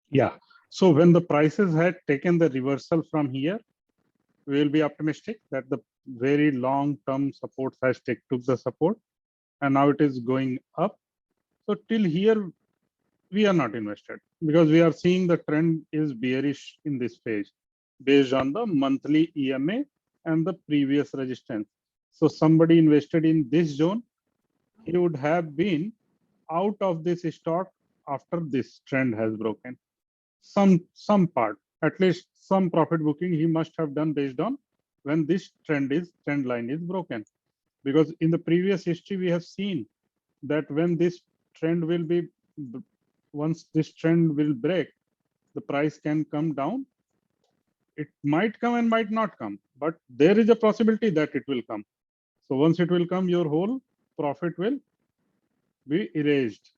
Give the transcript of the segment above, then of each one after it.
Yeah. So when the prices had taken the reversal from here, we will be optimistic that the very long-term support has took the support, and now it is going up. So till here, we are not invested because we are seeing the trend is bearish in this phase based on the monthly EMA and the previous resistance. So somebody invested in this zone, he would have been out of this stock after this trend has broken. Some part, at least some profit booking he must have done based on when this trend line is broken. Because in the previous history, we have seen that when this trend will be, once this trend will break, the price can come down. It might come and might not come, but there is a possibility that it will come. So once it will come, your whole profit will be erased,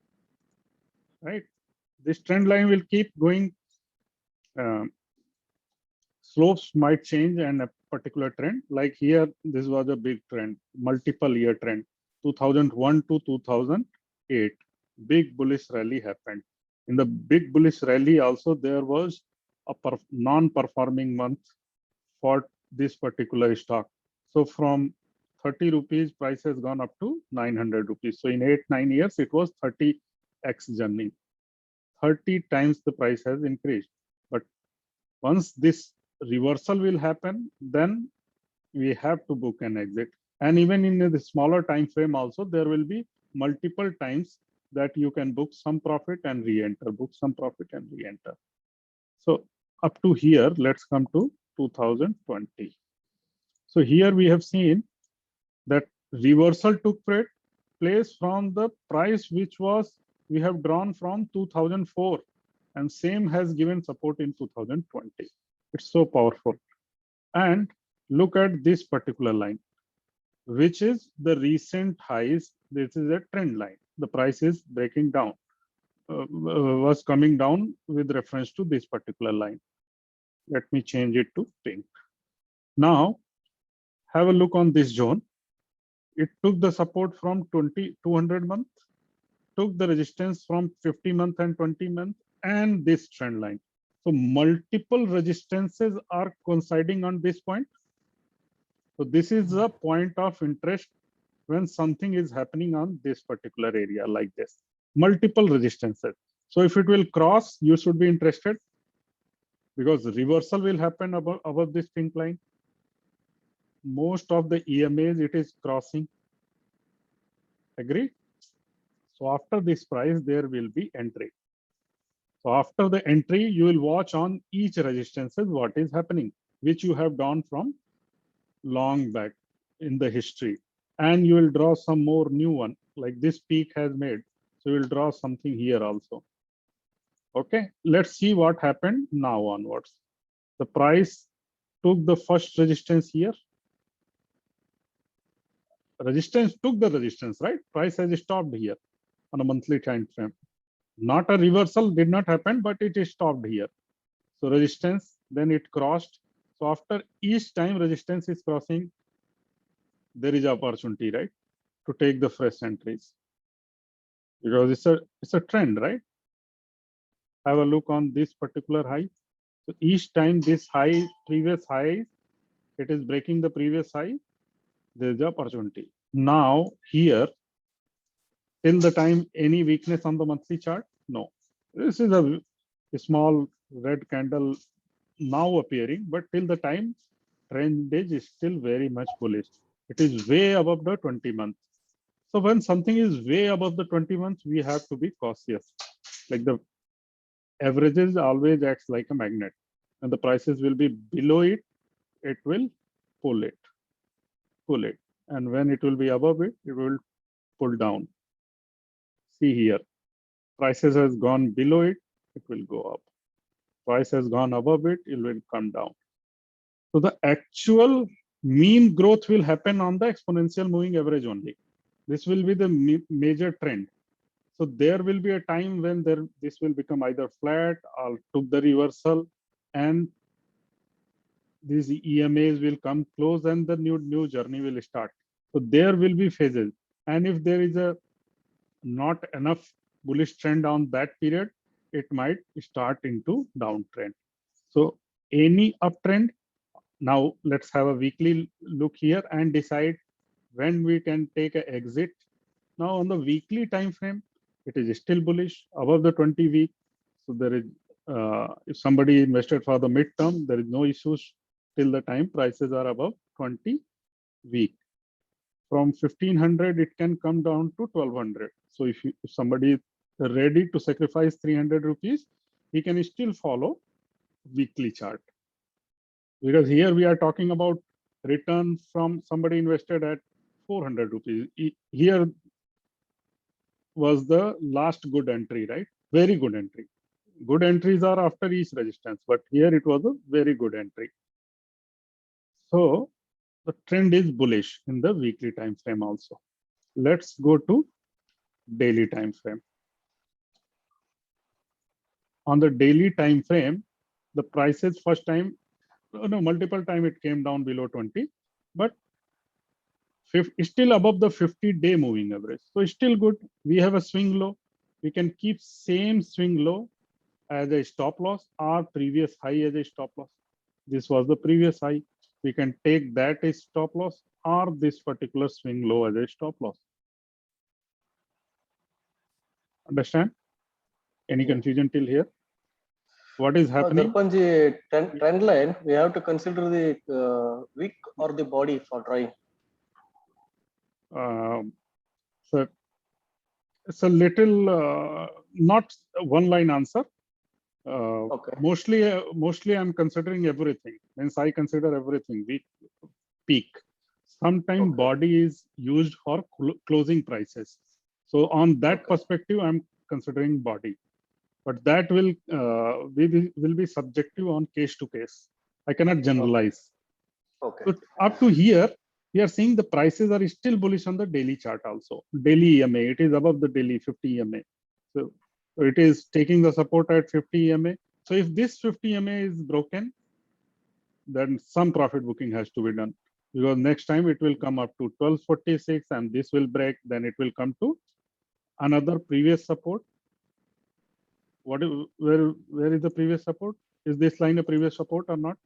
right? This trend line will keep going. Slopes might change and a particular trend. Like here, this was a big trend, multiple year trend, 2001 to 2008. Big bullish rally happened. In the big bullish rally, also there was a non-performing month for this particular stock. So from 30 rupees, price has gone up to 900 rupees. So in 8-9 years, it was 30x journey. 30 times the price has increased. But once this reversal will happen, then we have to book an exit. And even in the smaller time frame also, there will be multiple times that you can book some profit and re-enter, book some profit and re-enter. So up to here, let's come to 2020. So here we have seen that reversal took place from the price which was we have drawn from 2004, and same has given support in 2020. It's so powerful. And look at this particular line, which is the recent highs. This is a trend line. The price is breaking down, was coming down with reference to this particular line. Let me change it to pink. Now, have a look on this zone. It took the support from 200 month, took the resistance from 50 month and 20 month, and this trend line. So multiple resistances are coinciding on this point. So this is a point of interest when something is happening on this particular area like this. Multiple resistances. So if it will cross, you should be interested because reversal will happen above this pink line. Most of the EMAs, it is crossing. Agree? So after this price, there will be entry. So after the entry, you will watch on each resistances what is happening, which you have done from long back in the history. And you will draw some more new one, like this peak has made. So you will draw something here also. Okay, let's see what happened now onwards. The price took the first resistance here. Resistance took the resistance, right? Price has stopped here on a monthly time frame. Not a reversal did not happen, but it is stopped here. So resistance, then it crossed. So after each time resistance is crossing, there is opportunity, right, to take the fresh entries because it's a trend, right? Have a look on this particular high. So each time this high, previous high, it is breaking the previous high, there is the opportunity. Now here, till the time any weakness on the monthly chart, no. This is a small red candle now appearing, but till the time trend is still very much bullish. It is way above the 20 months. So when something is way above the 20 months, we have to be cautious. Like the averages always acts like a magnet, and the prices will be below it, it will pull it, pull it. And when it will be above it, it will pull down. See here, prices has gone below it, it will go up. Price has gone above it, it will come down. So the actual mean growth will happen on the exponential moving average only. This will be the major trend. So there will be a time when this will become either flat or took the reversal, and these EMAs will come close and the new journey will start. So there will be phases. And if there is a not enough bullish trend on that period, it might start into downtrend. So any uptrend, now let's have a weekly look here and decide when we can take an exit. Now on the weekly time frame, it is still bullish above the 20 week. So there is, if somebody invested for the midterm, there is no issues till the time prices are above 20 week. From 1500, it can come down to 1200. So if somebody is ready to sacrifice 300 rupees, he can still follow weekly chart. Because here we are talking about return from somebody invested at 400 rupees. Here was the last good entry, right? Very good entry. Good entries are after each resistance, but here it was a very good entry. So the trend is bullish in the weekly time frame also. Let's go to daily time frame. On the daily time frame, the prices first time, no, multiple time it came down below 20, but still above the 50-day moving average. So it's still good. We have a swing low. We can keep same swing low as a stop loss or previous high as a stop loss. This was the previous high. We can take that as stop loss or this particular swing low as a stop loss. Understand? Any confusion till here? What is happening? Darpanji, trend line, we have to consider the wick or the body for drawing. So it's a little not one line answer. Okay. Mostly I'm considering everything. Means I consider everything. Week, peak. Sometimes body is used for closing prices. So on that perspective, I'm considering body. But that will be subjective on case to case. I cannot generalize. Okay. So up to here, we are seeing the prices are still bullish on the daily chart also. Daily EMA, it is above the daily 50 EMA. So it is taking the support at 50 EMA. So if this 50 EMA is broken, then some profit booking has to be done. Because next time it will come up to 1246 and this will break, then it will come to another previous support. Where is the previous support? Is this line a previous support or not?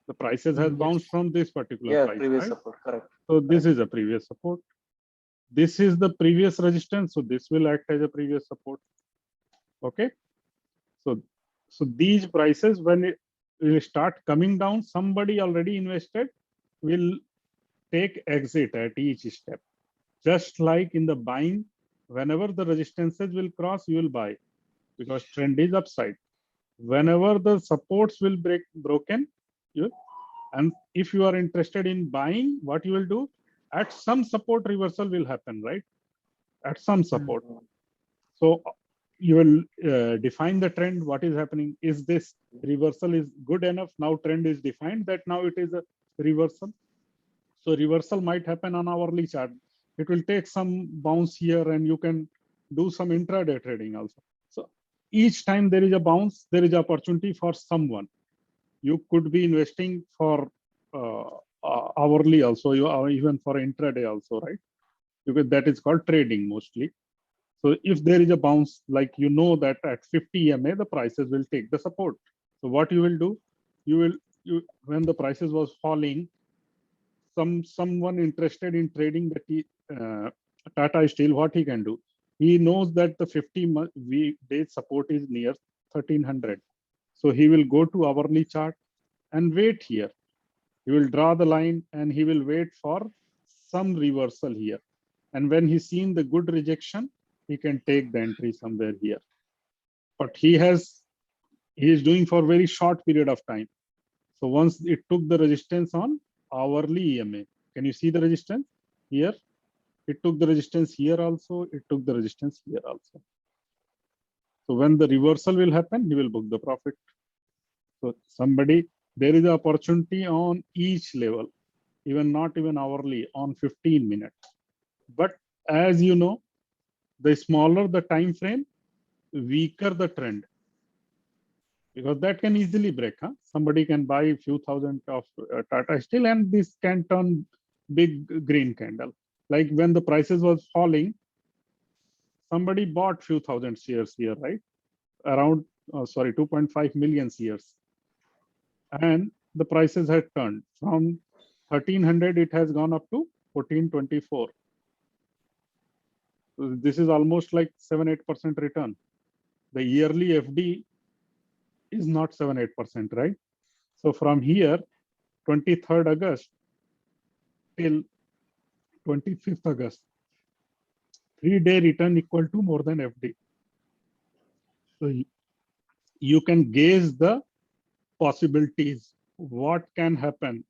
The prices has bounced from this particular price, previous right? support, correct. So this is a previous support. This is the previous resistance, so this will act as a previous support. Okay. So these prices, when it will start coming down, somebody already invested will take exit at each step. Just like in the buying, whenever the resistances will cross, you will buy because trend is upside. Whenever the supports will broken, and if you are interested in buying, what you will do, at some support reversal will happen, right? At some support. So you will define the trend, what is happening. Is this reversal is good enough? Now trend is defined that now it is a reversal. So reversal might happen on hourly chart. It will take some bounce here and you can do some intraday trading also. So each time there is a bounce, there is opportunity for someone. You could be investing for hourly also, even for intraday also, right? Because that is called trading mostly. So if there is a bounce, like you know that at 50 EMA, the prices will take the support. So what you will do, when the prices was falling, someone interested in trading the Tata Steel, what he can do? He knows that the 50-day support is near 1300. So he will go to hourly chart and wait here. He will draw the line and he will wait for some reversal here. And when he's seen the good rejection, he can take the entry somewhere here. But he is doing for very short period of time. So once it took the resistance on hourly EMA, can you see the resistance here? It took the resistance here also. It took the resistance here also. So when the reversal will happen, he will book the profit. So there is an opportunity on each level, not even hourly, on 15 minutes. But as you know, the smaller the time frame, weaker the trend. Because that can easily break. Somebody can buy a few thousand of Tata Steel and this can turn big green candle. Like when the prices was falling, somebody bought few thousand shares here, right? Around, 2.5 million shares. And the prices had turned from 1300, it has gone up to 1424. So this is almost like 7-8% return. The yearly FD is not 7-8%, right? So from here, 23rd August till 25th August, 3-day return equal to more than FD. So you can gauge the possibilities, what can happen.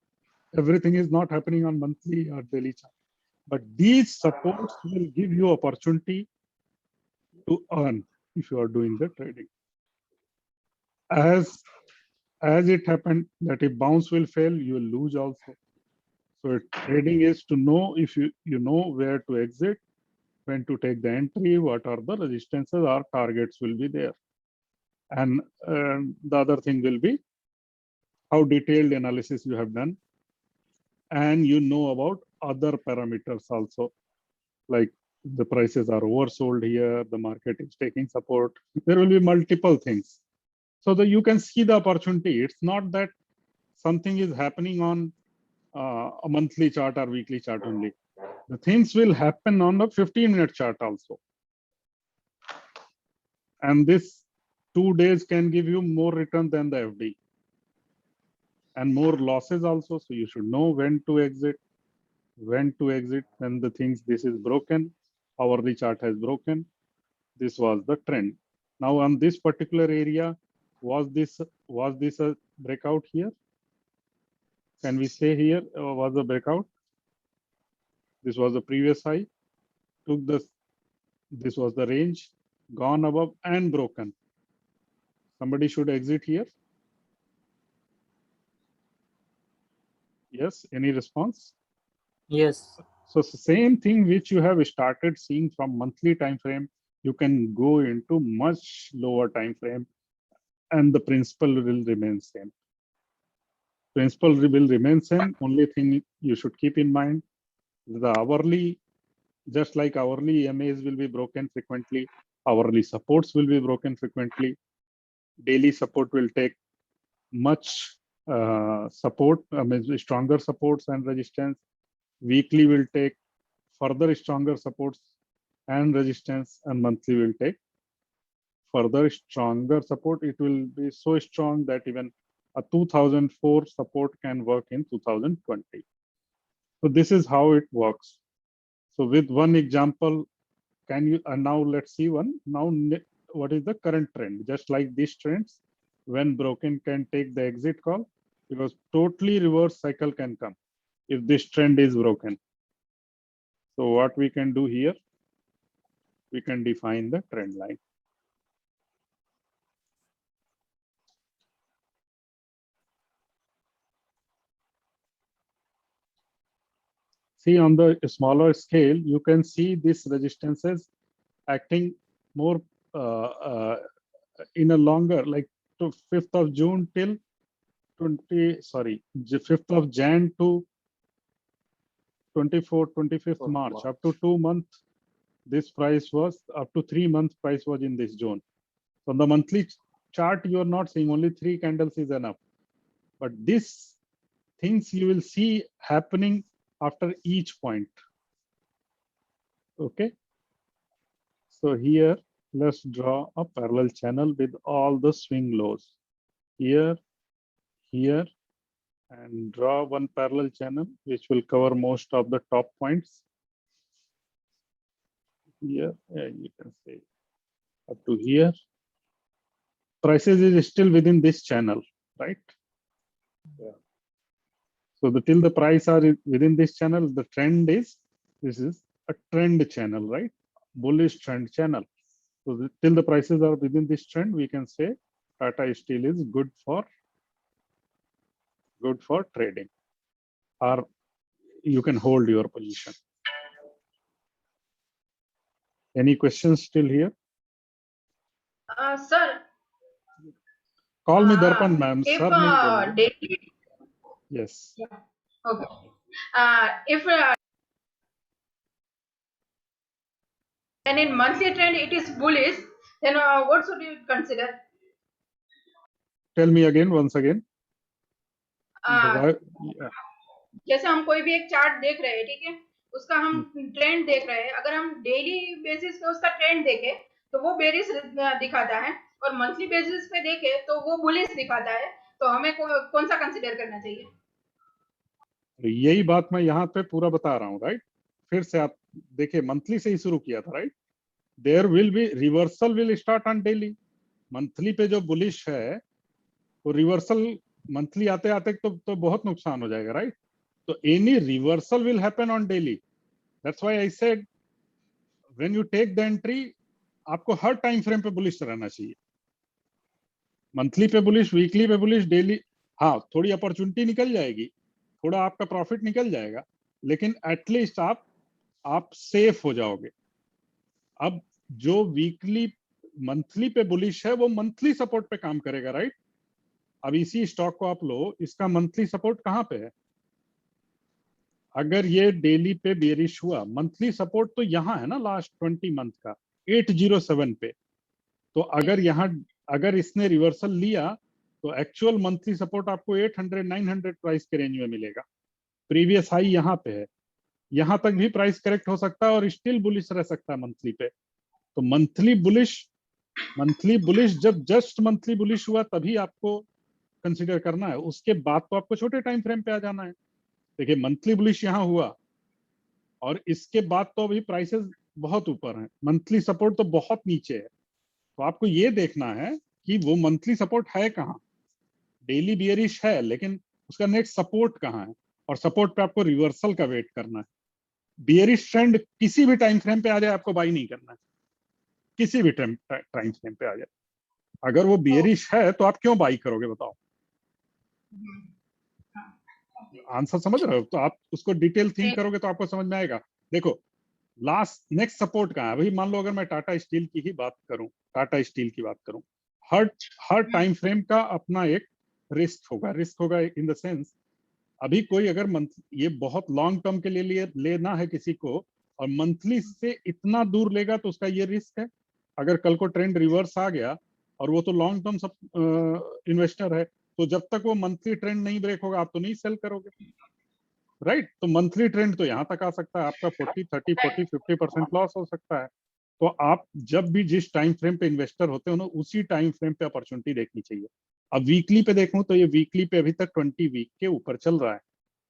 Everything is not happening on monthly or daily chart, but these supports will give you opportunity to earn if you are doing the trading. As it happened that if bounce will fail, you will lose also. So trading is to know if you know where to exit, when to take the entry, what are the resistances or targets will be there. And the other thing will be how detailed analysis you have done, and you know about other parameters also, like the prices are oversold here, the market is taking support. There will be multiple things, so that you can see the opportunity. It's not that something is happening on a monthly chart or weekly chart only. The things will happen on the 15-minute chart also. And this 2 days can give you more return than the FD. And more losses also. So you should know when to exit, when the things, this is broken, hourly chart has broken. This was the trend. Now on this particular area, was this a breakout here? Can we say here was a breakout? This was the previous high, took this was the range, gone above and broken. Somebody should exit here. Yes, any response? Yes. So same thing which you have started seeing from monthly time frame, you can go into much lower time frame, and the principle will remain same. Principle will remain same. Only thing you should keep in mind, the hourly, just like hourly EMAs will be broken frequently, hourly supports will be broken frequently. Daily support will take much support, stronger supports and resistance. Weekly will take further stronger supports and resistance, and monthly will take further stronger support. It will be so strong that even a 2004 support can work in 2020. So this is how it works. So with one example, can you now let's see one. Now what is the current trend? Just like these trends, when broken, can take the exit call, because totally reverse cycle can come if this trend is broken. So what we can do here, we can define the trend line. See, on the smaller scale, you can see these resistances acting more in a longer, like to 5th of June till 5th of Jan to 25th March, up to 2 months. This price was up to 3 months price was in this zone. So on the monthly chart, you are not seeing, only 3 candles is enough. But these things you will see happening after each point. Okay. So here, let's draw a parallel channel with all the swing lows. Here, here, and draw one parallel channel which will cover most of the top points. Here, you can say up to here. Prices is still within this channel, right? Yeah. So till the price are within this channel, the trend is, this is a trend channel, right? Bullish trend channel. So till the prices are within this trend, we can say Tata Steel is good for trading, or you can hold your position. Any questions still here? Sir. Call me Darpan, ma'am. If Sir, nahi bolna. daily. Yes. Yeah. Okay. If and in monthly trend it is bullish, then what should you consider? Tell me again, once again. uh, Yeah. जैसे हम कोई भी एक chart देख रहे हैं, ठीक है, उसका हम ट्रेंड देख रहे हैं, अगर हम डेली बेसिस पे उसका ट्रेंड देखें तो वो बेरिश दिखाता है, और मंथली बेसिस पे देखें तो वो बुलिश दिखाता है, तो हमें कौन सा कंसिडर करना चाहिए? यही बात मैं यहाँ पे पूरा बता रहा हूँ, राइट। फिर से आप देखिए, मंथली से ही शुरू किया था, right. There will be reversal will start on daily. Monthly पे जो बुलिश है वो रिवर्सल मंथली आते आते तो बहुत नुकसान हो जाएगा, राइट। तो any reversal will happen on daily. That's why I said when you take the entry, आपको हर टाइम फ्रेम पे बुलिश रहना चाहिए। मंथली पे बुलिश, वीकली पे बुलिश, डेली, हाँ थोड़ी अपॉर्चुनिटी निकल जाएगी, थोड़ा आपका प्रॉफिट निकल जाएगा, लेकिन एटलीस्ट आप सेफ हो जाओगे। अब जो वीकली मंथली पे बुलिश है वो मंथली सपोर्ट पे काम करेगा, राइट। अब इसी स्टॉक को आप लो, इसका मंथली सपोर्ट कहाँ पे है? अगर ये डेली पे बेरिश हुआ, मंथली सपोर्ट तो यहाँ है ना, लास्ट 20 मंथ का 807 पे। तो अगर यहाँ अगर इसने रिवर्सल लिया तो एक्चुअल मंथली सपोर्ट आपको 800 900 प्राइस के रेंज में मिलेगा। प्रीवियस हाई यहाँ पे है, यहाँ तक भी प्राइस करेक्ट हो सकता है और स्टिल बुलिश रह सकता है मंथली पे। तो मंथली बुलिश जब जस्ट मंथली बुलिश हुआ तभी आपको कंसीडर करना है, उसके बाद तो आपको छोटे टाइम फ्रेम पे आ जाना है। देखिए मंथली बुलिश यहाँ हुआ और इसके बाद तो अभी प्राइसेस बहुत ऊपर हैं, मंथली सपोर्ट तो बहुत नीचे है। तो आपको ये देखना है कि वो मंथली सपोर्ट है कहाँ। डेली बियरिश है लेकिन उसका नेक्स्ट सपोर्ट कहाँ है, और सपोर्ट पे आपको रिवर्सल का वेट करना है। बियरिश ट्रेंड किसी भी टाइम फ्रेम पे आ जाए आपको बाई नहीं करना है, किसी भी टाइम फ्रेम पे आ जाए। अगर वो बियरिश है तो आप क्यों बाई करोगे बताओ? आंसर समझ रहे हो? तो आप उसको डिटेल थिंक करोगे तो आपको समझ में आएगा। देखो लास्ट नेक्स्ट सपोर्ट कहाँ है? अभी मान लो अगर मैं टाटा स्टील की ही बात करूं, टाटा स्टील की बात करूं, हर टाइम फ्रेम का अपना एक रिस्क होगा इन द सेंस, अभी कोई अगर मंथ ये बहुत लॉन्ग टर्म के लिए लेना है किसी को और मंथली से इतना दूर लेगा तो उसका ये रिस्क है। अगर कल को ट्रेंड रिवर्स आ गया और वो तो लॉन्ग टर्म सब इन्वेस्टर है, तो जब तक वो मंथली ट्रेंड नहीं ब्रेक होगा आप तो नहीं सेल करोगे, राइट। तो मंथली ट्रेंड तो यहाँ तक आ सकता है, आपका 40 30 40 50% लॉस हो सकता है। तो आप जब भी जिस टाइम फ्रेम पे इन्वेस्टर होते हो ना, उसी टाइम फ्रेम पे अपॉर्चुनिटी देखनी चाहिए। अब वीकली पे देखूं तो ये वीकली पे अभी तक 20 वीक के ऊपर चल रहा है।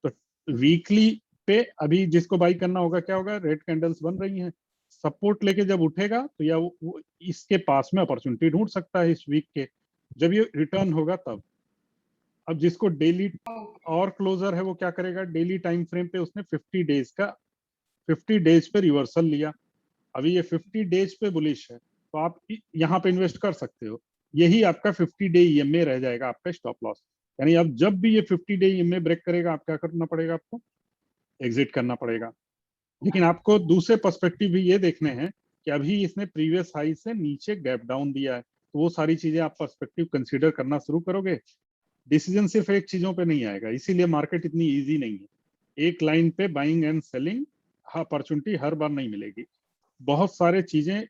तो वीकली पे अभी जिसको बाई करना होगा क्या होगा? रेड कैंडल्स बन रही हैं, सपोर्ट लेके जब उठेगा तो या वो इसके पास में अपॉर्चुनिटी ढूंढ सकता है इस वीक के, जब ये रिटर्न होगा तब। अब जिसको डेली और क्लोजर है वो क्या करेगा? डेली टाइम फ्रेम पे उसने 50 डेज पे रिवर्सल लिया, अभी ये 50 डेज पे बुलिश है, तो आप यहाँ पे इन्वेस्ट कर सकते हो। यही आपका 50 डे ईएमए रह जाएगा, आपका स्टॉप लॉस। यानी अब जब भी ये 50 डे ईएमए ब्रेक करेगा आप क्या करना पड़ेगा? आपको एग्जिट करना पड़ेगा। लेकिन आपको दूसरे पर्सपेक्टिव भी ये देखने हैं कि अभी इसने प्रीवियस हाई से नीचे गैप डाउन दिया है, तो वो सारी चीजें आप पर्सपेक्टिव कंसीडर करना शुरू करोगे। डिसीजन सिर्फ एक चीजों पे नहीं आएगा, इसीलिए मार्केट इतनी इजी नहीं है। एक लाइन पे बाइंग एंड सेलिंग अपॉर्चुनिटी हर बार नहीं मिलेगी, बहुत सारे चीजें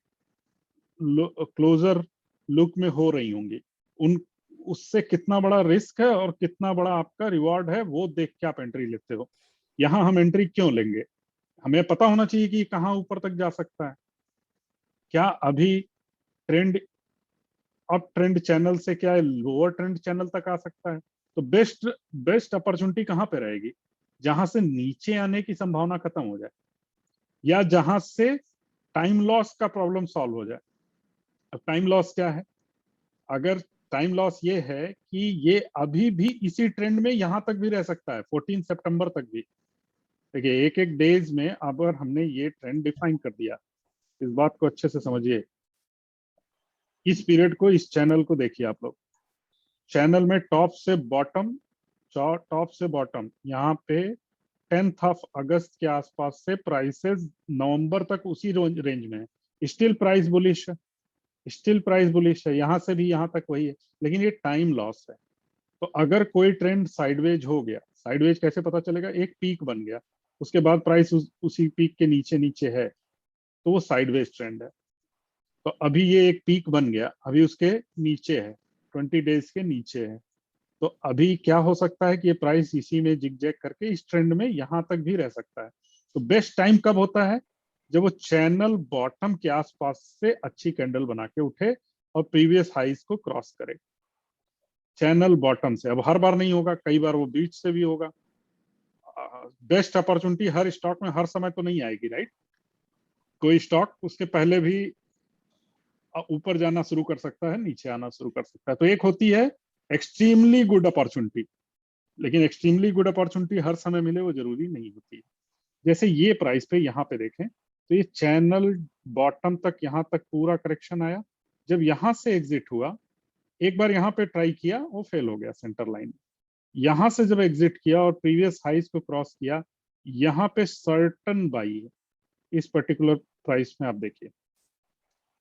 क्लोजर लुक में हो रही होंगी, उन उससे कितना बड़ा रिस्क है और कितना बड़ा आपका रिवॉर्ड है वो देख के आप एंट्री लेते हो। यहाँ हम एंट्री क्यों लेंगे? हमें पता होना चाहिए कि कहाँ ऊपर तक जा सकता है। क्या अभी ट्रेंड अप ट्रेंड चैनल से क्या लोअर ट्रेंड चैनल तक आ सकता है? तो बेस्ट अपॉर्चुनिटी कहाँ पे रहेगी? जहां से नीचे आने की संभावना खत्म हो जाए या जहां से टाइम लॉस का प्रॉब्लम सॉल्व हो जाए। अब टाइम लॉस क्या है? अगर टाइम लॉस ये है कि ये अभी भी इसी ट्रेंड में यहां तक भी रह सकता है, 14 सितंबर तक भी। देखिए एक एक डेज में अगर हमने ये ट्रेंड डिफाइन कर दिया, इस बात को अच्छे से समझिए। इस पीरियड को, इस चैनल को देखिए आप लोग, चैनल में टॉप से बॉटम यहाँ पे 10th ऑफ अगस्त के आसपास से प्राइसेस नवंबर तक उसी रेंज में है। स्टिल प्राइस बुलिश है, यहाँ से भी यहाँ तक वही है, लेकिन ये टाइम लॉस है। तो अगर कोई ट्रेंड साइडवेज हो गया, साइडवेज कैसे पता चलेगा? एक पीक बन गया, उसके बाद प्राइस उसी पीक के नीचे नीचे है, तो वो साइडवेज ट्रेंड है। तो अभी ये एक पीक बन गया, अभी उसके नीचे है, 20 डेज के नीचे है। तो अभी क्या हो सकता है कि ये प्राइस इसी में जिग-जैग करके इस ट्रेंड में यहां तक भी रह सकता है। तो बेस्ट टाइम कब होता है? जब वो चैनल बॉटम के आसपास से अच्छी कैंडल बना के उठे और प्रीवियस हाइस को क्रॉस करे। चैनल बॉटम से, अब हर बार नहीं होगा, कई बार वो बीच से भी होगा। बेस्ट अपॉर्चुनिटी हर स्टॉक में हर समय तो नहीं आएगी, राइट? कोई स्टॉक उसके पहले भी ऊपर जाना शुरू कर सकता है, नीचे आना शुरू कर सकता है। तो एक होती है एक्सट्रीमली गुड अपॉर्चुनिटी, लेकिन एक्सट्रीमली गुड अपॉर्चुनिटी हर समय मिले वो जरूरी नहीं होती है। जैसे ये प्राइस पे यहाँ पे देखें तो ये चैनल बॉटम तक यहाँ तक पूरा करेक्शन आया। जब यहाँ से एग्जिट हुआ, एक बार यहाँ पे ट्राई किया, वो फेल हो गया सेंटर लाइन। यहाँ से जब एग्जिट किया और प्रीवियस हाइस को क्रॉस किया, यहाँ पे सर्टन बाई है इस पर्टिकुलर प्राइस में। आप देखिए,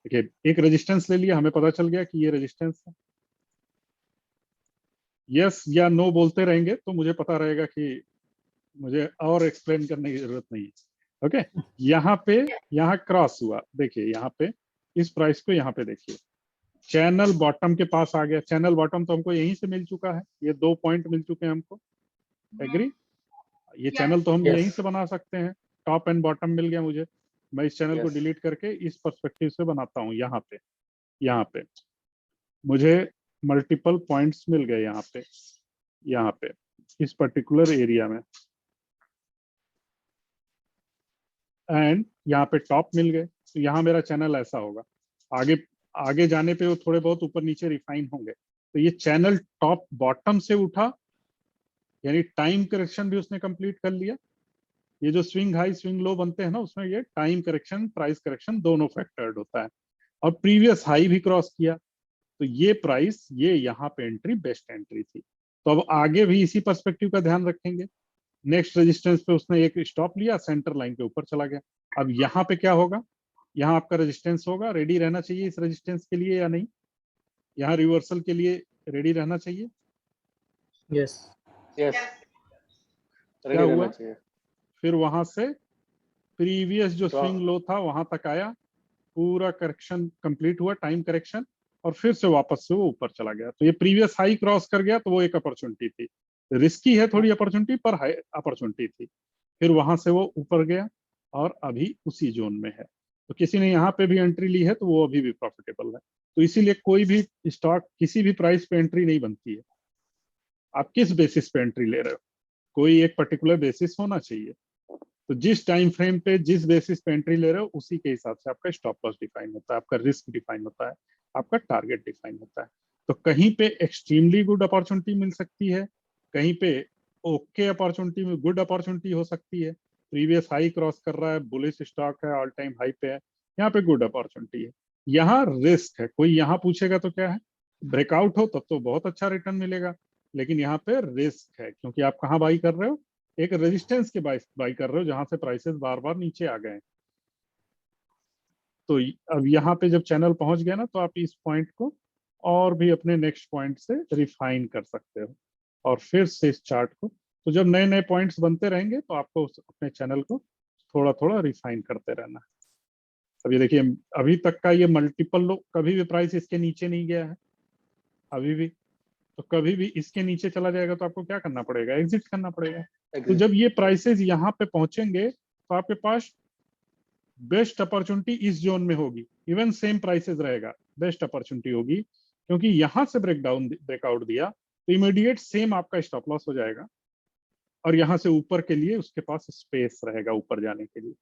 देखिए एक रेजिस्टेंस ले लिया, हमें पता चल गया कि ये रेजिस्टेंस है। यस या नो बोलते रहेंगे तो मुझे पता रहेगा कि मुझे और एक्सप्लेन करने की जरूरत नहीं है। ओके, यहाँ पे यहाँ क्रॉस हुआ, देखिए यहाँ पे इस प्राइस को यहाँ पे देखिए, चैनल बॉटम के पास आ गया। चैनल बॉटम तो हमको यहीं से मिल चुका है, ये 2 पॉइंट मिल चुके हैं हमको, एग्री? ये चैनल तो हम Yes. यहीं से बना सकते हैं, टॉप एंड बॉटम मिल गया मुझे। मैं इस चैनल को Yes. डिलीट करके इस पर्सपेक्टिव से बनाता हूँ। यहाँ पे मुझे मल्टीपल पॉइंट्स मिल गए, यहाँ पे इस पर्टिकुलर एरिया में, एंड यहाँ पे टॉप मिल गए। तो यहाँ मेरा चैनल ऐसा होगा, आगे आगे जाने पे वो थोड़े बहुत ऊपर नीचे रिफाइन होंगे। तो ये चैनल टॉप बॉटम से उठा, यानी टाइम करेक्शन भी उसने कंप्लीट कर लिया। ये जो स्विंग हाई स्विंग लो बनते हैं ना, उसमें ये टाइम करेक्शन प्राइस करेक्शन दोनों फैक्टर्ड होता है। और प्रीवियस हाई भी क्रॉस किया, तो ये प्राइस, ये यहाँ पे एंट्री बेस्ट एंट्री थी। तो अब आगे भी इसी पर्सपेक्टिव का ध्यान रखेंगे। नेक्स्ट रेजिस्टेंस पे उसने एक स्टॉप लिया, सेंटर लाइन के ऊपर चला गया। अब यहाँ पे क्या होगा? यहाँ आपका रेजिस्टेंस होगा, रेडी रहना चाहिए इस रेजिस्टेंस के लिए या नहीं? यहाँ रिवर्सल के लिए रेडी रहना चाहिए। Yes. Yes. क्या Ready रहना हुआ? चाहिए। फिर वहां से प्रीवियस जो तो- स्विंग लो था वहां तक आया, पूरा करेक्शन कंप्लीट हुआ, टाइम करेक्शन, और फिर से वापस से वो ऊपर चला गया। तो ये प्रीवियस हाई क्रॉस कर गया, तो वो एक अपॉर्चुनिटी थी। रिस्की है थोड़ी अपॉर्चुनिटी, पर हाई अपॉर्चुनिटी थी। फिर वहां से वो ऊपर गया और अभी उसी जोन में है। तो किसी ने यहाँ पे भी एंट्री ली है तो वो अभी भी प्रॉफिटेबल है। तो इसीलिए कोई भी स्टॉक किसी भी प्राइस पे एंट्री नहीं बनती है। आप किस बेसिस पे एंट्री ले रहे हो? कोई एक पर्टिकुलर बेसिस होना चाहिए। तो जिस टाइम फ्रेम पे जिस बेसिस पे एंट्री ले रहे हो, उसी के हिसाब से आपका स्टॉप लॉस डिफाइन होता है, आपका रिस्क डिफाइन होता है, आपका टारगेट डिफाइन होता है। तो कहीं पे एक्सट्रीमली गुड अपॉर्चुनिटी मिल सकती है, कहीं पे ओके अपॉर्चुनिटी में गुड अपॉर्चुनिटी हो सकती है। प्रीवियस हाई क्रॉस कर रहा है, बुलिश स्टॉक है, ऑल टाइम हाई पे है, यहाँ पे गुड अपॉर्चुनिटी है। यहाँ रिस्क है। कोई यहाँ पूछेगा तो क्या है, ब्रेकआउट हो तब तो बहुत अच्छा रिटर्न मिलेगा, लेकिन यहाँ पे रिस्क है, क्योंकि आप कहाँ बाई कर रहे हो? एक रेजिस्टेंस के बाई कर रहे हो, जहां से प्राइसेस बार बार नीचे आ गए। तो अब यहाँ पे जब चैनल पहुंच गया ना, तो आप इस पॉइंट को और भी अपने नेक्स्ट पॉइंट से रिफाइन कर सकते हो, और फिर से इस चार्ट को। तो जब नए नए पॉइंट्स बनते रहेंगे तो आपको अपने चैनल को थोड़ा थोड़ा रिफाइन करते रहना है। अब ये देखिए, अभी तक का ये मल्टीपल लो, कभी भी प्राइस इसके नीचे नहीं गया है अभी भी। तो कभी भी इसके नीचे चला जाएगा तो आपको क्या करना पड़ेगा? एग्जिट करना पड़ेगा। तो Agree. जब ये प्राइसेस यहाँ पे पहुंचेंगे तो आपके पास बेस्ट अपॉर्चुनिटी इस जोन में होगी, इवन सेम प्राइसेस रहेगा, बेस्ट अपॉर्चुनिटी होगी, क्योंकि यहां से ब्रेकआउट दिया तो इमीडिएट सेम आपका स्टॉप लॉस हो जाएगा, और यहां से ऊपर के लिए उसके पास स्पेस रहेगा ऊपर जाने के लिए।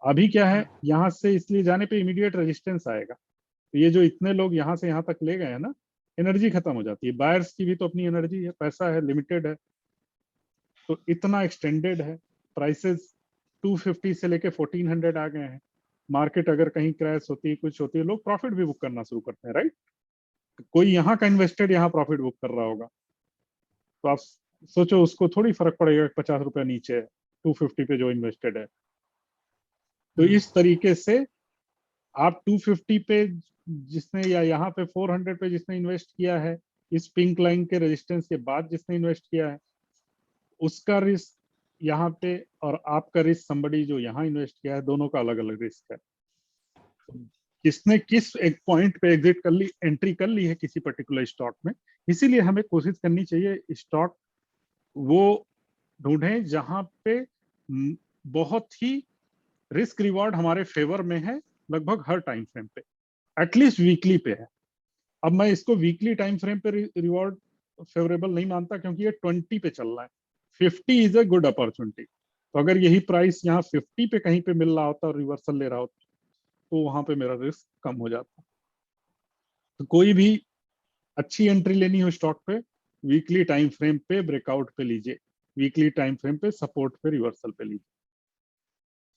अभी क्या है, यहां से इसलिए जाने पे इमीडिएट रेजिस्टेंस आएगा। तो ये जो इतने लोग यहाँ से यहाँ तक ले गए हैं ना, एनर्जी खत्म हो जाती है। बायर्स की भी तो अपनी एनर्जी है, पैसा है, लिमिटेड है, तो इतना एक्सटेंडेड है। प्राइसेस 250 से लेके 1400 आ गए हैं। मार्केट अगर कहीं क्रैश होती है, कुछ होती है, लोग प्रॉफिट भी बुक करना शुरू करते हैं, राइट? कोई यहाँ का इन्वेस्टेड यहाँ प्रॉफिट बुक कर रहा होगा, तो आप सोचो उसको थोड़ी फर्क पड़ेगा 50 रुपया नीचे है 250 पे जो इन्वेस्टेड है। तो इस तरीके से आप 250 पे जिसने, या यहाँ पे 400 पे जिसने इन्वेस्ट किया है, इस पिंक लाइन के रेजिस्टेंस के बाद जिसने इन्वेस्ट किया है, उसका रिस्क यहाँ पे और आपका रिस्क, somebody जो यहाँ इन्वेस्ट किया है, दोनों का अलग अलग रिस्क है। किसने किस एक पॉइंट पे एग्जिट कर ली, एंट्री कर ली है किसी पर्टिकुलर स्टॉक में। इसीलिए हमें कोशिश करनी चाहिए स्टॉक वो ढूंढें जहां पे बहुत ही रिस्क रिवॉर्ड हमारे फेवर में है, लगभग हर टाइम फ्रेम पे, एटलीस्ट वीकली पे है। अब मैं इसको वीकली टाइम फ्रेम पे रिवॉर्ड फेवरेबल नहीं मानता, क्योंकि ये 20 पे चल रहा है। 50 इज अ गुड अपॉर्चुनिटी। तो अगर यही प्राइस यहाँ 50 पे कहीं पे मिल रहा होता और रिवर्सल ले रहा होता, तो वहां पे मेरा रिस्क कम हो जाता। तो कोई भी अच्छी एंट्री लेनी हो स्टॉक पे, वीकली टाइम फ्रेम पे ब्रेकआउट पे लीजिए, वीकली टाइम फ्रेम पे सपोर्ट पे रिवर्सल पे लीजिए,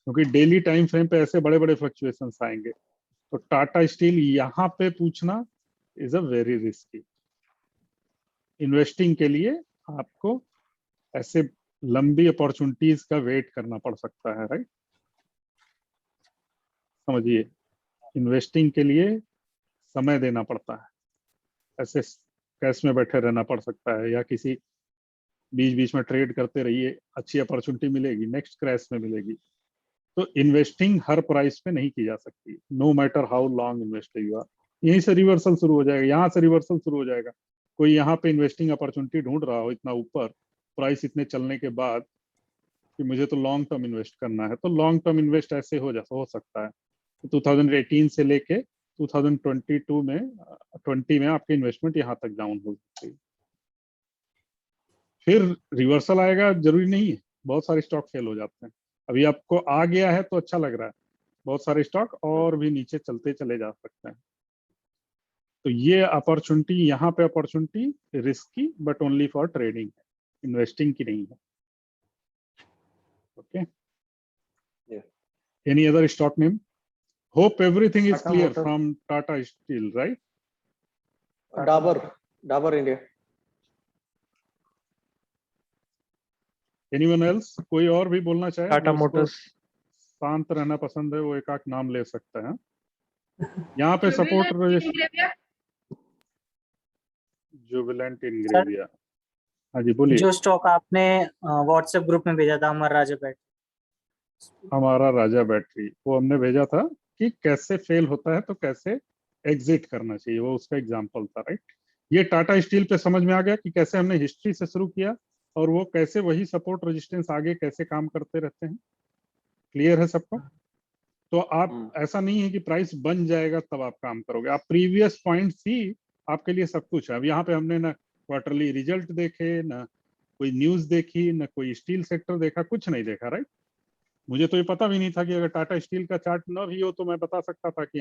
क्योंकि डेली टाइम फ्रेम पे ऐसे बड़े बड़े फ्लक्चुएशंस आएंगे। तो टाटा स्टील यहाँ पे पूछना is a very risky. Investing के लिए आपको ऐसे लंबी अपॉर्चुनिटीज का वेट करना पड़ सकता है, राइट। समझिए, इन्वेस्टिंग के लिए समय देना पड़ता है, ऐसे कैश में बैठे रहना पड़ सकता है, या किसी बीच बीच में ट्रेड करते रहिए, अच्छी अपॉर्चुनिटी मिलेगी, नेक्स्ट क्रैश में मिलेगी। तो इन्वेस्टिंग हर प्राइस पे नहीं की जा सकती, no matter how long investor you are. यहीं से रिवर्सल शुरू हो जाएगा, यहाँ से रिवर्सल शुरू हो जाएगा। कोई यहाँ पे इन्वेस्टिंग अपॉर्चुनिटी ढूंढ रहा हो इतना ऊपर, प्राइस इतने चलने के बाद, कि मुझे तो लॉन्ग टर्म इन्वेस्ट करना है, तो लॉन्ग टर्म इन्वेस्ट ऐसे हो सकता है। 2018 से लेके 2022 में 20 में आपकी इन्वेस्टमेंट यहाँ तक डाउन हो सकती है। फिर रिवर्सल आएगा, जरूरी नहीं है, बहुत सारे स्टॉक फेल हो जाते हैं। अभी आपको आ गया है तो अच्छा लग रहा है, बहुत सारे स्टॉक और भी नीचे चलते चले जा सकते हैं। तो ये अपॉर्चुनिटी, यहाँ पे opportunity risky but only for trading है, इन्वेस्टिंग की नहीं है। Okay, any other stock name? Hope everything is Tata clear Motors. From Tata steel, right? Dabur India. Anyone else? कोई और भी बोलना चाहे? टाटा जिसको मोटर्स। शांत रहना पसंद है वो एक आध नाम ले सकता है। यहाँ पे सपोर्ट जुबिलेंट इंग्रेविया। हाँ जी बोलिए। जो स्टॉक आपने व्हाट्सएप ग्रुप में भेजा था, अमर राजा बैट, हमारा राजा बैटरी, वो हमने भेजा था कि कैसे फेल होता है तो कैसे एग्जिट करना चाहिए, वो उसका एग्जांपल था, राइट। ये टाटा स्टील पे समझ में आ गया कि कैसे हमने हिस्ट्री से शुरू किया और वो कैसे वही सपोर्ट रेजिस्टेंस आगे कैसे काम करते रहते हैं। क्लियर है सबको? तो आप ऐसा नहीं है कि प्राइस बन जाएगा तब आप काम करोगे, आप प्रीवियस पॉइंट्स ही आपके लिए सब कुछ है। अब यहाँ पे हमने ना क्वार्टरली रिजल्ट देखे, ना कोई न्यूज देखी, ना कोई स्टील सेक्टर देखा, कुछ नहीं देखा, राइट। मुझे तो ये पता भी नहीं था कि अगर टाटा स्टील का चार्ट न भी हो तो मैं बता सकता था कि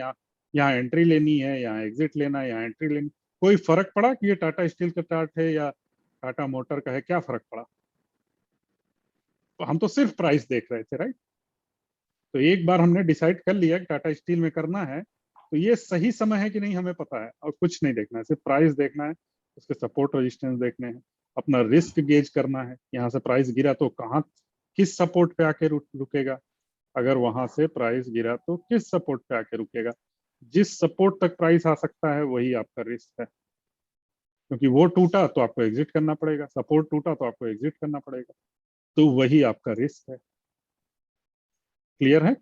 यहाँ एंट्री लेनी है, यहाँ एग्जिट लेना है, यहाँ एंट्री लेनी। कोई फर्क पड़ा कि ये टाटा स्टील का चार्ट है या टाटा मोटर का है? क्या फर्क पड़ा? तो हम तो सिर्फ प्राइस देख रहे थे, राइट। तो एक बार हमने डिसाइड कर लिया कि टाटा स्टील में करना है, तो ये सही समय है कि नहीं हमें पता है, और कुछ नहीं देखना है, सिर्फ प्राइस देखना है, उसके सपोर्ट रेजिस्टेंस देखने हैं, अपना रिस्क गेज करना है। यहाँ से प्राइस गिरा तो कहाँ, किस सपोर्ट पे आके रुकेगा, अगर वहां से प्राइस गिरा तो किस सपोर्ट पे आके रुकेगा। जिस सपोर्ट तक प्राइस आ सकता है वही आपका रिस्क है, क्योंकि वो टूटा तो आपको एग्जिट करना पड़ेगा, सपोर्ट टूटा तो आपको एग्जिट करना पड़ेगा, तो वही आपका रिस्क है। क्लियर है?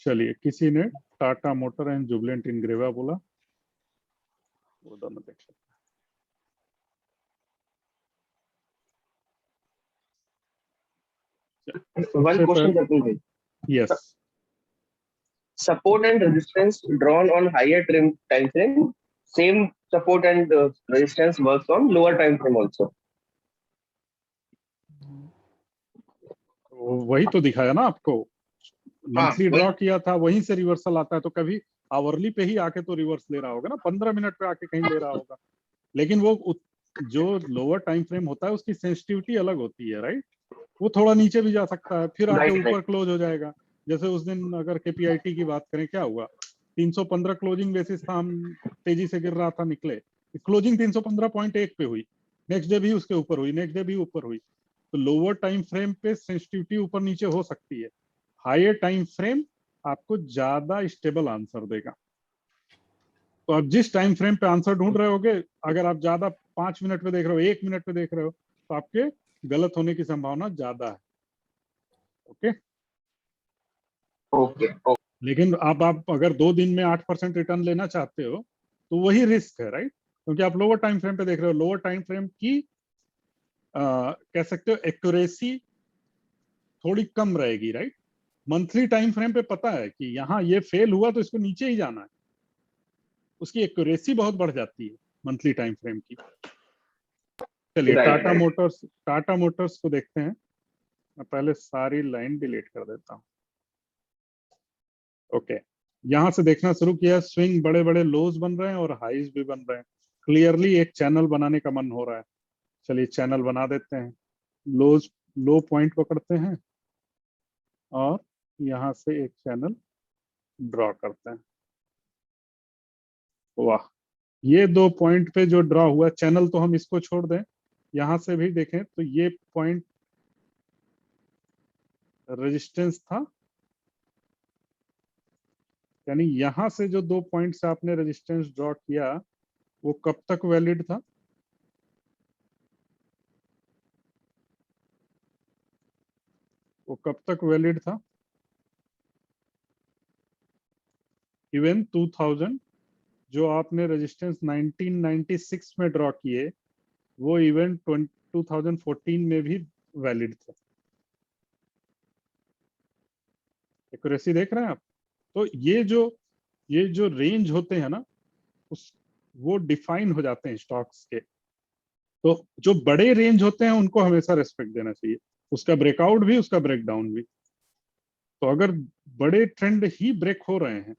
चलिए, किसी ने टाटा मोटर एंड जुबिलेंट इंग्रेवा बोला, वो दोनों देख सकते One question, Jatin bhai. हैं। Yes, Support and resistance drawn on higher time frame. Same support and resistance works on lower time frame also. वही तो दिखाया ना आपको, मंथली वही। ड्रॉ किया था, वहीं से रिवर्सल आता है। तो कभी आवरली पे ही आके तो रिवर्स ले रहा होगा ना, 15 मिनट पे आके कहीं ले रहा होगा। लेकिन वो जो लोअर टाइम फ्रेम होता है उसकी सेंसिटिविटी अलग होती है, राइट। वो थोड़ा नीचे भी जा सकता है, फिर आके Right, ऊपर क्लोज हो जाएगा। जैसे उस दिन अगर केपीआईटी की बात करें, क्या हुआ? 315 क्लोजिंग बेसिस था, हम तेजी से गिर रहा था, निकले, क्लोजिंग 315.1 पे हुई, नेक्स्ट डे भी उसके ऊपर हुई, नेक्स्ट डे भी ऊपर हुई। तो लोअर टाइम फ्रेम पे सेंसिटिविटी ऊपर नीचे हो सकती है, हायर टाइम फ्रेम आपको ज्यादा स्टेबल आंसर देगा। तो आप जिस टाइम फ्रेम पे आंसर ढूंढ रहे होगे, अगर आप ज्यादा 5 मिनट पे देख रहे हो, 1 मिनट पे देख रहे हो, तो आपके गलत होने की संभावना ज्यादा है। Okay Okay. लेकिन अब आप अगर 2 दिन में 8% रिटर्न लेना चाहते हो तो वही रिस्क है, राइट? क्योंकि आप लोअर टाइम फ्रेम पे देख रहे हो, लोअर टाइम फ्रेम की कह सकते हो एक्यूरेसी थोड़ी कम रहेगी, राइट? मंथली टाइम फ्रेम पे पता है कि यहाँ ये फेल हुआ तो इसको नीचे ही जाना है, उसकी एक्यूरेसी बहुत बढ़ जाती है मंथली टाइम फ्रेम की। चलिए Right, Tata right. Motors, Tata Motors को देखते हैं। मैं पहले सारी लाइन डिलीट कर देता हूँ। ओके, यहां से देखना शुरू किया, स्विंग बड़े बड़े लोज बन रहे हैं और हाईज भी बन रहे हैं। क्लियरली एक चैनल बनाने का मन हो रहा है। चलिए चैनल बना देते हैं, लोज लो पॉइंट पकड़ते हैं और यहां से एक चैनल ड्रॉ करते हैं। वाह, ये 2 पॉइंट पे जो ड्रॉ हुआ चैनल, तो हम इसको छोड़ दें। यहां से भी देखें तो ये पॉइंट रेजिस्टेंस था, यानी यहां से जो 2 पॉइंट से आपने रेजिस्टेंस ड्रॉ किया वो कब तक वैलिड था? वो कब तक वैलिड था? इवन 2000, जो आपने रेजिस्टेंस 1996 में ड्रॉ किए वो इवन 2014 में भी वैलिड थे। एक्यूरेसी देख रहे हैं आप? तो ये जो रेंज होते हैं ना, उस वो डिफाइन हो जाते हैं स्टॉक्स के। तो जो बड़े रेंज होते हैं उनको हमेशा रेस्पेक्ट देना चाहिए, उसका ब्रेकआउट भी, उसका ब्रेकडाउन भी। तो अगर बड़े ट्रेंड ही ब्रेक हो रहे हैं,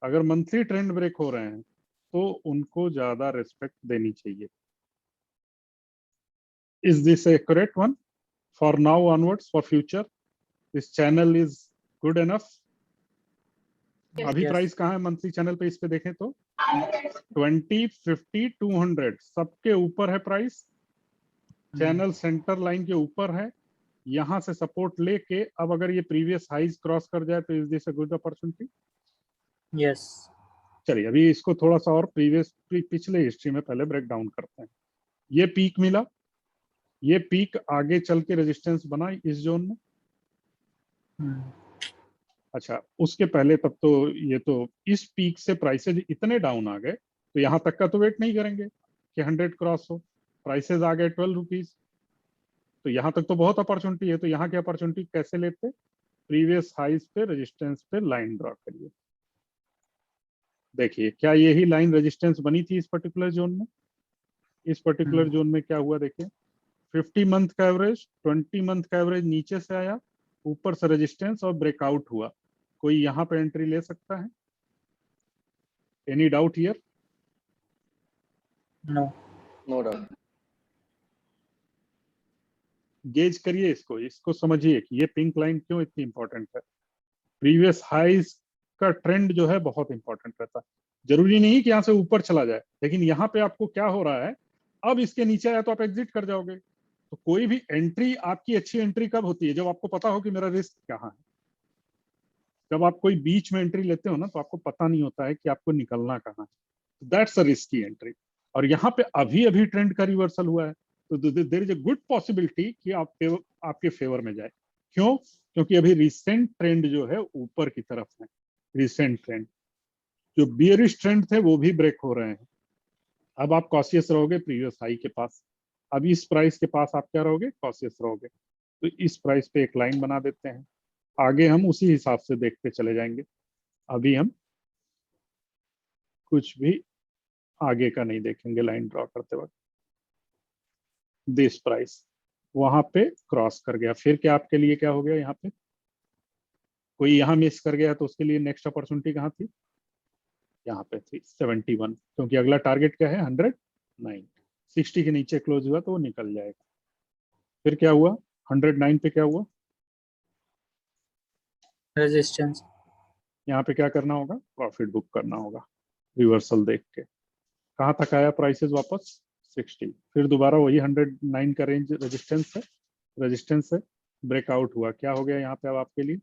अगर मंथली ट्रेंड ब्रेक हो रहे हैं, तो उनको ज्यादा रेस्पेक्ट देनी चाहिए। Is this accurate one for now onwards, for future? This channel is good enough? अभी Yes. प्राइस कहाँ है मंथली चैनल पे? इस पे देखें तो 20, 50, 200 सबके ऊपर है प्राइस। चैनल सेंटर लाइन के ऊपर है, यहां से सपोर्ट लेके अब अगर ये प्रीवियस हाइज क्रॉस कर जाए तो is this a good opportunity? Yes. चलिए अभी इसको थोड़ा सा और पिछले हिस्ट्री में पहले ब्रेक डाउन करते हैं। ये पीक मिला, ये पीक आगे चल के रेजिस्टेंस बना इस जोन में। Hmm. अच्छा, उसके पहले तब तो ये तो इस पीक से प्राइसेज इतने डाउन आ गए तो यहाँ तक का तो वेट नहीं करेंगे कि 100 क्रॉस हो। प्राइसेज आ गए 12 रुपीज, तो यहाँ तक तो बहुत अपॉर्चुनिटी है। तो यहाँ की अपॉर्चुनिटी कैसे लेते? प्रीवियस हाइज पे रेजिस्टेंस पे लाइन ड्रॉ करिए। देखिए क्या यही लाइन रेजिस्टेंस बनी थी इस पर्टिकुलर जोन में? इस पर्टिकुलर जोन में क्या हुआ देखिए, 50 मंथ का एवरेज, 20 मंथ का एवरेज नीचे से आया, ऊपर से रेजिस्टेंस और ब्रेकआउट हुआ। कोई यहाँ पे एंट्री ले सकता है? Any doubt here? No. No doubt. Gauge करिए इसको, इसको समझिए कि ये पिंक लाइन क्यों इतनी इंपॉर्टेंट है। प्रीवियस हाइज का ट्रेंड जो है बहुत इंपॉर्टेंट रहता है। जरूरी नहीं कि यहाँ से ऊपर चला जाए, लेकिन यहाँ पे आपको क्या हो रहा है, अब इसके नीचे आया तो आप एग्जिट कर जाओगे। तो कोई भी एंट्री, आपकी अच्छी एंट्री कब होती है? जब आपको पता हो कि मेरा रिस्क कहाँ है। जब आप कोई बीच में एंट्री लेते हो ना, तो आपको पता नहीं होता है कि आपको निकलना कहाँ है। That's a risky entry. और यहाँ पे अभी अभी ट्रेंड का रिवर्सल हुआ है, तो there is a good possibility कि आपके फेवर में जाए। क्यों? क्योंकि अभी रिसेंट ट्रेंड जो है ऊपर की तरफ है। रिसेंट ट्रेंड, जो बियरिश ट्रेंड थे वो भी ब्रेक हो रहे हैं। अब आप कॉशियस रहोगे प्रीवियस हाई के पास, अब इस प्राइस के पास आप क्या रहोगे? कॉशियस रहोगे। तो इस प्राइस पे एक लाइन बना देते हैं, आगे हम उसी हिसाब से देखते चले जाएंगे। अभी हम कुछ भी आगे का नहीं देखेंगे लाइन ड्रॉ करते वक्त। दिस प्राइस वहां पे क्रॉस कर गया, फिर क्या आपके लिए क्या हो गया? यहाँ पे कोई यहाँ मिस कर गया तो उसके लिए नेक्स्ट अपॉर्चुनिटी कहाँ थी? यहाँ पे थी 71, क्योंकि अगला टारगेट क्या है? 109। 60 के नीचे क्लोज हुआ तो वो निकल जाएगा। फिर क्या हुआ? 109 पे क्या हुआ? Resistance. यहाँ पे क्या करना होगा? प्रॉफिट बुक करना होगा रिवर्सल देख के। कहाँ तक आया प्राइसेस? वापस 60। फिर दोबारा वही 109 का रेंज रेजिस्टेंस है, ब्रेकआउट हुआ। क्या हो गया यहाँ पे अब आपके लिए?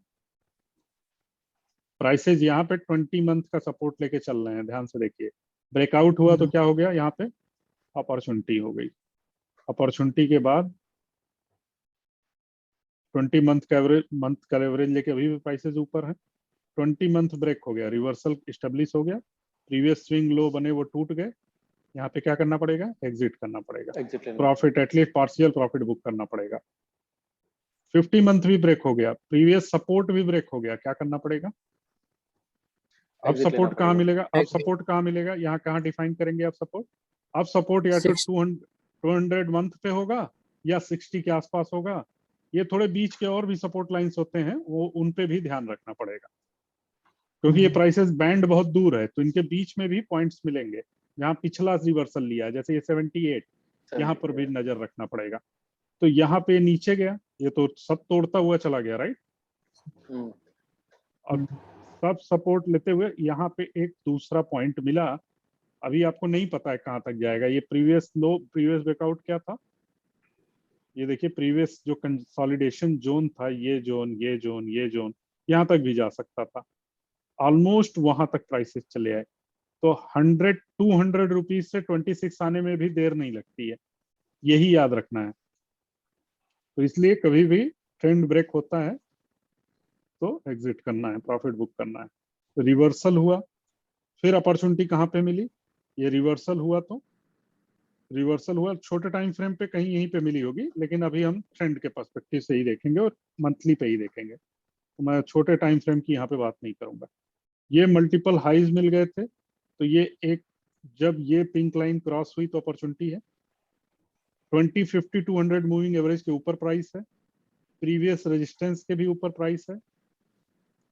प्राइसेस यहाँ पे 20 मंथ का सपोर्ट लेके चल रहे हैं, ध्यान से देखिए। ब्रेकआउट हुआ तो क्या हो गया? यहाँ पे अपॉर्चुनिटी हो गई। अपॉर्चुनिटी के बाद 20 मंथ का एवरेज लेके अभी भी प्राइसेस ऊपर है। 20 मंथ ब्रेक हो गया, रिवर्सल स्टेब्लिश हो गया, प्रीवियस स्विंग लो बने वो टूट गए, यहाँ पे क्या करना पड़ेगा, एग्जिट करना पड़ेगा, एग्जिट लेना profit at least partial profit book करना पड़ेगा। 50 मंथ भी ब्रेक हो गया, प्रीवियस सपोर्ट भी ब्रेक हो गया, क्या करना पड़ेगा, अब Exit लेना सपोर्ट कहाँ पड़ेगा। मिलेगा, अब Exit. सपोर्ट कहाँ मिलेगा, यहाँ कहाँ डिफाइन करेंगे अब सपोर्ट, अब सपोर्ट या तो 200 मंथ पे होगा या 60 के आसपास होगा, ये थोड़े बीच के और भी सपोर्ट लाइंस होते हैं, वो उन पे भी ध्यान रखना पड़ेगा, क्योंकि ये प्राइसेस बैंड बहुत दूर है, तो इनके बीच में भी पॉइंट्स मिलेंगे जहाँ पिछला रिवर्सल लिया, जैसे ये 78, यहाँ पर भी नजर रखना पड़ेगा। तो यहाँ पे नीचे गया, ये तो सब तोड़ता हुआ चला गया, राइट। हम्म, अब सब सपोर्ट लेते हुए यहाँ पे एक दूसरा पॉइंट मिला, अभी आपको नहीं पता है कहाँ तक जाएगा, ये प्रीवियस लो, प्रीवियस ब्रेकआउट क्या था, ये देखिए प्रीवियस जो कंसोलिडेशन जोन था, ये जोन, ये जोन, ये जोन, यहाँ तक भी जा सकता था, ऑलमोस्ट वहां तक प्राइसेस चले आए। तो 200 रुपीज से 26 आने में भी देर नहीं लगती है, यही याद रखना है। तो इसलिए कभी भी ट्रेंड ब्रेक होता है तो एग्जिट करना है, प्रॉफिट बुक करना है। तो रिवर्सल हुआ, फिर अपॉर्चुनिटी कहाँ पे मिली, ये रिवर्सल हुआ, तो रिवर्सल हुआ छोटे टाइम फ्रेम पे कहीं यहीं पे मिली होगी, लेकिन अभी हम ट्रेंड के पर्सपेक्टिव से ही देखेंगे और मंथली पे ही देखेंगे, तो मैं छोटे टाइम फ्रेम की यहाँ पे बात नहीं करूंगा। ये मल्टीपल हाईज मिल गए थे, तो ये एक, जब ये पिंक लाइन क्रॉस हुई तो अपॉर्चुनिटी है, 20, 50, 200 मूविंग एवरेज के ऊपर प्राइस है, प्रीवियस रेजिस्टेंस के भी ऊपर प्राइस है,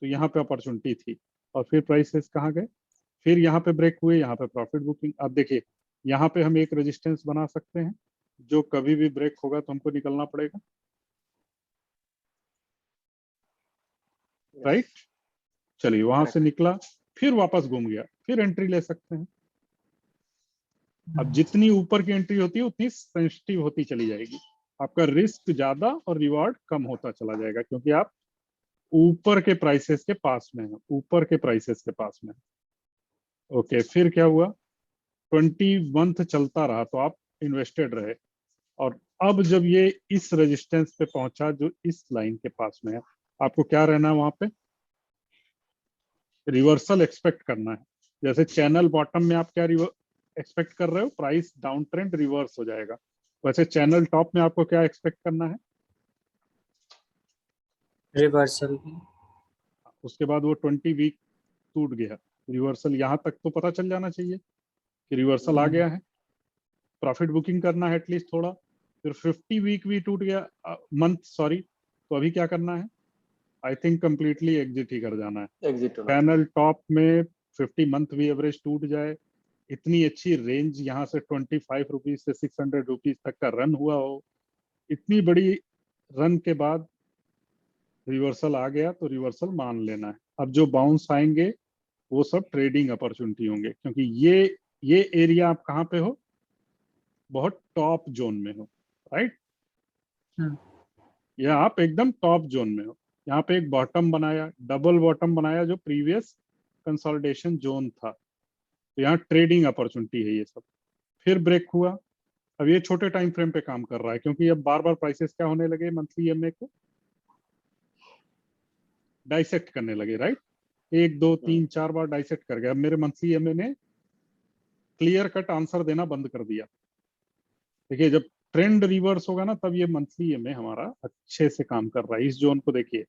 तो यहाँ पे अपॉर्चुनिटी थी। और फिर प्राइसेस कहाँ गए, फिर यहाँ पे ब्रेक हुए, यहाँ पे प्रॉफिट बुकिंग। अब देखिए यहाँ पे हम एक रेजिस्टेंस बना सकते हैं, जो कभी भी ब्रेक होगा तो हमको निकलना पड़ेगा, राइट। चलिए वहां से निकला, फिर वापस घूम गया, फिर एंट्री ले सकते हैं। अब जितनी ऊपर की एंट्री होती है उतनी सेंसिटिव होती चली जाएगी, आपका रिस्क ज्यादा और रिवॉर्ड कम होता चला जाएगा, क्योंकि आप ऊपर के प्राइसेस के पास में है, ऊपर के प्राइसेस के पास में। ओके, फिर क्या हुआ, 20 मंथ चलता रहा तो आप इन्वेस्टेड रहे, और अब जब ये इस रेजिस्टेंस पे पहुंचा जो इस लाइन के पास में है, आपको क्या रहना है वहां पे, रिवर्सल एक्सपेक्ट करना है। जैसे चैनल बॉटम में आप क्या एक्सपेक्ट कर रहे हो, प्राइस डाउन ट्रेंड रिवर्स हो जाएगा, वैसे चैनल टॉप में आपको क्या एक्सपेक्ट करना है, रिवर्सल। उसके बाद वो 20 वीक टूट गया, रिवर्सल यहाँ तक तो पता चल जाना चाहिए कि रिवर्सल आ गया है, प्रॉफिट बुकिंग करना है एटलीस्ट थोड़ा। फिर 50 वीक भी टूट गया, मंथ सॉरी, तो अभी क्या करना है, आई थिंक कंप्लीटली एग्जिट ही कर जाना है। एग्जिट होना। चैनल टॉप में 50 मंथ भी एवरेज टूट जाए, इतनी अच्छी रेंज यहाँ से 25 रुपीज से 600 रुपीज तक का रन हुआ हो, इतनी बड़ी रन के बाद रिवर्सल आ गया तो रिवर्सल मान लेना है। अब जो बाउंस आएंगे वो सब ट्रेडिंग अपॉर्चुनिटी होंगे, क्योंकि ये एरिया आप कहाँ पे हो, बहुत टॉप जोन में हो, राइट। या आप एकदम टॉप जोन में हो, यहाँ पे एक बॉटम बनाया, डबल बॉटम बनाया जो प्रीवियस कंसोलिडेशन जोन था, तो यहाँ ट्रेडिंग अपॉर्चुनिटी है ये सब। फिर ब्रेक हुआ, अब ये छोटे टाइम फ्रेम पे काम कर रहा है, क्योंकि अब बार बार प्राइसेस क्या होने लगे, मंथली ईएमए को डाइसेक्ट करने लगे, राइट। 1, 2, 3, 4 बार डाइसेक्ट कर गया। अब मेरे मंथली ईएमए ने क्लियर कट आंसर देना बंद कर दिया। देखिए जब ट्रेंड रिवर्स होगा ना, तब ये मंथली ईएमए हमारा अच्छे से काम कर रहा है। इस जोन को देखिए,